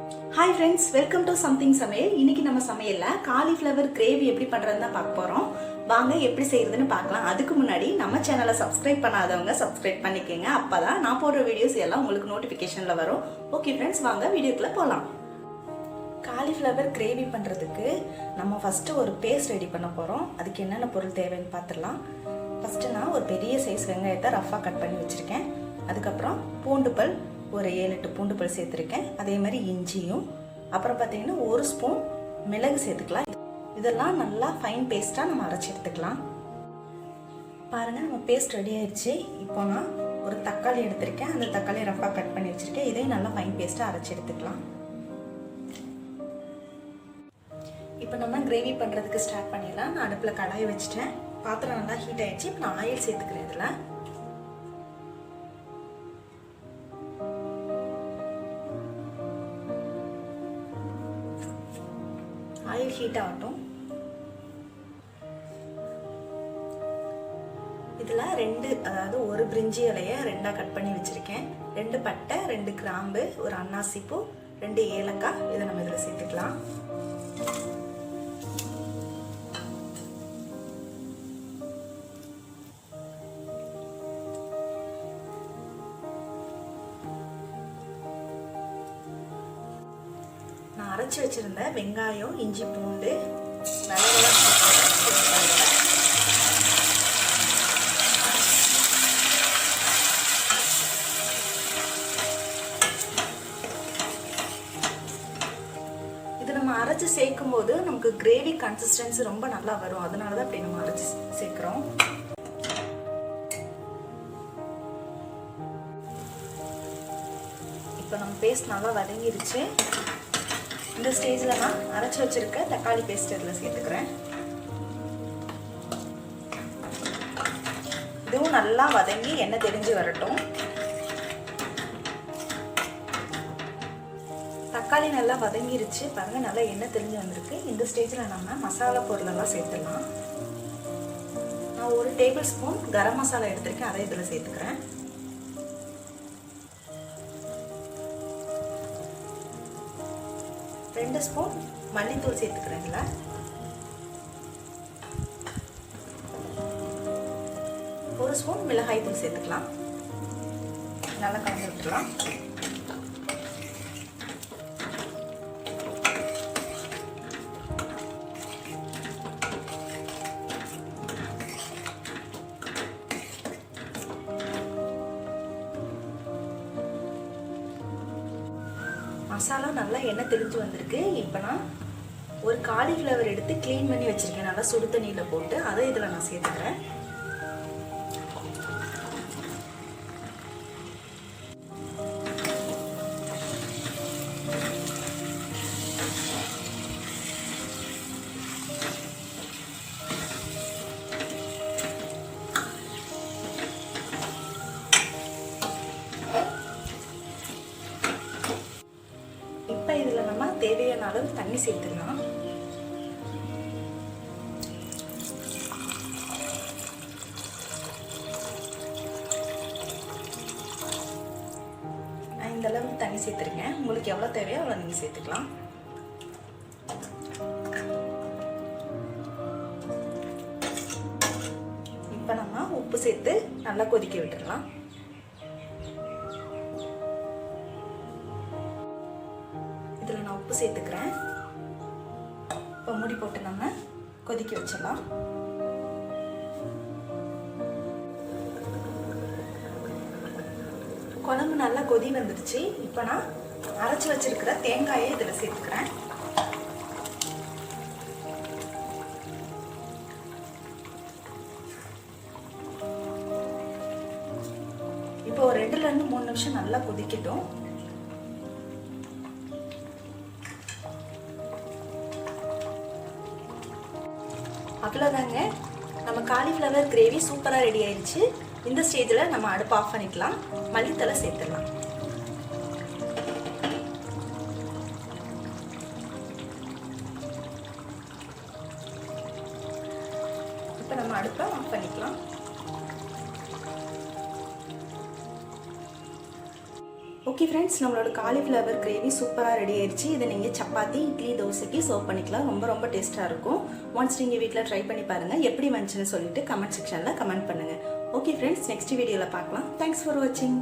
Hi friends, welcome to something சமையல். இன்னைக்கு நம்ம சமையல்ல காலிஃப்ளவர் கிரேவி எப்படி பண்றதுன்னு பார்க்க போறோம். வாங்க எப்படி செய்யறதுன்னு பார்க்கலாம். அதுக்கு முன்னாடி நம்ம சேனலை சப்ஸ்கிரைப் பண்ணாதவங்க சப்ஸ்கிரைப் பண்ணிக்கங்க. அப்பதான் நான் போடுற வீடியோஸ் எல்லாம் உங்களுக்கு நோட்டிபிகேஷன்ல வரும். ஓகே फ्रेंड्स, வாங்க வீடியோக்குள்ள போலாம். காலிஃப்ளவர் கிரேவி பண்றதுக்கு நம்ம ஃபர்ஸ்ட் ஒரு பேஸ்ட் ரெடி பண்ண போறோம். அதுக்கு என்னென்ன பொருள் தேவைன்னு பார்த்துடலாம். ஃபர்ஸ்ட் நான் ஒரு பெரிய சைஸ் வெங்காயத்தை ரஃபா கட் பண்ணி வச்சிருக்கேன். அதுக்கப்புறம் பூண்டு பல் ஒரு 7-8 பூண்டு பல் சேர்த்துருக்கேன். அதே மாதிரி இஞ்சியும், அப்புறம் பார்த்தீங்கன்னா ஒரு ஸ்பூன் மிளகு சேர்த்துக்கலாம். இதெல்லாம் நல்லா ஃபைன் பேஸ்ட்டாக நம்ம அரைச்சி எடுத்துக்கலாம். பாருங்கள், நம்ம பேஸ்ட் ரெடி ஆயிடுச்சு. இப்போ நான் ஒரு தக்காளி எடுத்திருக்கேன். அந்த தக்காளியை ரஃபாக கட் பண்ணி வச்சுருக்கேன். இதையும் நல்லா ஃபைன் பேஸ்ட்டாக அரைச்சி எடுத்துக்கலாம். இப்போ நம்ம கிரேவி பண்ணுறதுக்கு ஸ்டார்ட் பண்ணிடலாம். நான் அடுப்பில் கடாயை வச்சுட்டேன். பாத்திரம் நல்லா ஹீட் ஆயிடுச்சு. இப்போ நான் ஆயில் சேர்த்துக்கிறேன். இதில் ஆயில் ஹீட் ஆகட்டும். இதில் ஒரு பிரிஞ்சி இலையை ரெண்டாக கட் பண்ணி வச்சுருக்கேன். 2 பட்டை, 2 கிராம்பு, ஒரு அன்னாசி பூ, 2 ஏலக்காய், இதை நம்ம இதில் சேர்த்துக்கலாம். நான் அரைச்சி வச்சிருந்த வெங்காயம், இஞ்சி, பூண்டு நல்லதெல்லாம் இது நம்ம அரைச்சி சேர்க்கும் போது நமக்கு கிரேவி கன்சிஸ்டன்சி ரொம்ப நல்லா வரும். அதனால தான் அப்படி நம்ம அரைச்சி சேர்க்கிறோம். இப்போ நம்ம பேஸ்ட் நல்லா வதங்கிருச்சு. இந்த ஸ்டேஜில் நான் அரைச்சி வச்சிருக்க தக்காளி பேஸ்ட் இதில் சேர்த்துக்கிறேன். இதுவும் நல்லா வதங்கி எண்ணெய் தெரிஞ்சு வரட்டும். தக்காளி நல்லா வதங்கிருச்சு. பாருங்கள், நல்லா எண்ணெய் தெரிஞ்சு வந்திருக்கு. இந்த ஸ்டேஜில் நம்ம மசாலா பொருளெல்லாம் சேர்த்துடலாம். நான் ஒரு டேபிள் ஸ்பூன் கரம் மசாலா எடுத்திருக்கேன். அதை இதில் சேர்த்துக்கிறேன். ரெண்டு ஸ்பூன் மல்லித்தூள் சேர்த்துக்கிறேன். இதில் ஒரு ஸ்பூன் மிளகாய் தூள் சேர்த்துக்கலாம். நல்லா கலந்து விட்டுலாம். மசாலா நல்லா எண்ணெய் தெளிஞ்சு வந்திருக்கு. இப்போ நான் ஒரு காலிஃப்ளவர் எடுத்து க்ளீன் பண்ணி வச்சிருக்கேன். நல்லா சுடு தண்ணியில் போட்டு அதை இதில் நான் சேர்த்துக்கிறேன். இதில் நம்ம தேவையான அளவு தண்ணி சேர்த்துக்கலாம். நான் இந்த அளவுக்கு தண்ணி சேர்த்துருக்கேன். உங்களுக்கு எவ்வளோ தேவையோ அவ்வளோ நீங்கள் சேர்த்துக்கலாம். இப்போ நம்ம உப்பு சேர்த்து நல்லா கொதிக்க விட்டுடலாம். இதில் நான் உப்பு சேர்த்துக்கிறேன். இப்போ மூடி போட்டு நம்ம கொதிக்க வச்சிடலாம். குழம்பு நல்லா கொதி வந்துடுச்சு. இப்போ நான் அரைச்சி வச்சிருக்கிற தேங்காயை இதில் சேர்த்துக்கிறேன். இப்போ ஒரு 2-3 நிமிஷம் நல்லா கொதிக்கட்டும். அவ்வளோதாங்க, நம்ம காலிஃப்ளவர் கிரேவி சூப்பராக ரெடி ஆயிடுச்சு. இந்த ஸ்டேஜில் நம்ம அடுப்பு ஆஃப் பண்ணிக்கலாம். மல்லித்தலை சேர்த்துடலாம். இப்போ நம்ம அடுப்பை ஆஃப் பண்ணிக்கலாம். ஓகே ஃப்ரெண்ட்ஸ், நம்மளோட காலிஃப்ளவர் கிரேவி சூப்பராக ரெடி ஆயிடுச்சு. இதை நீங்கள் சப்பாத்தி, இட்லி, தோசைக்கு சர்வ் பண்ணிக்கலாம். ரொம்ப டேஸ்ட்டாக இருக்கும். ஒன்ஸ் நீங்கள் வீட்டில் ட்ரை பண்ணி பாருங்கள். எப்படி வந்துச்சுன்னு சொல்லிட்டு கமெண்ட் செக்ஷனில் கமெண்ட் பண்ணுங்கள். ஓகே ஃப்ரெண்ட்ஸ், நெக்ஸ்ட் வீடியோவில் பார்க்கலாம். தேங்க்ஸ் ஃபார் வாட்சிங்.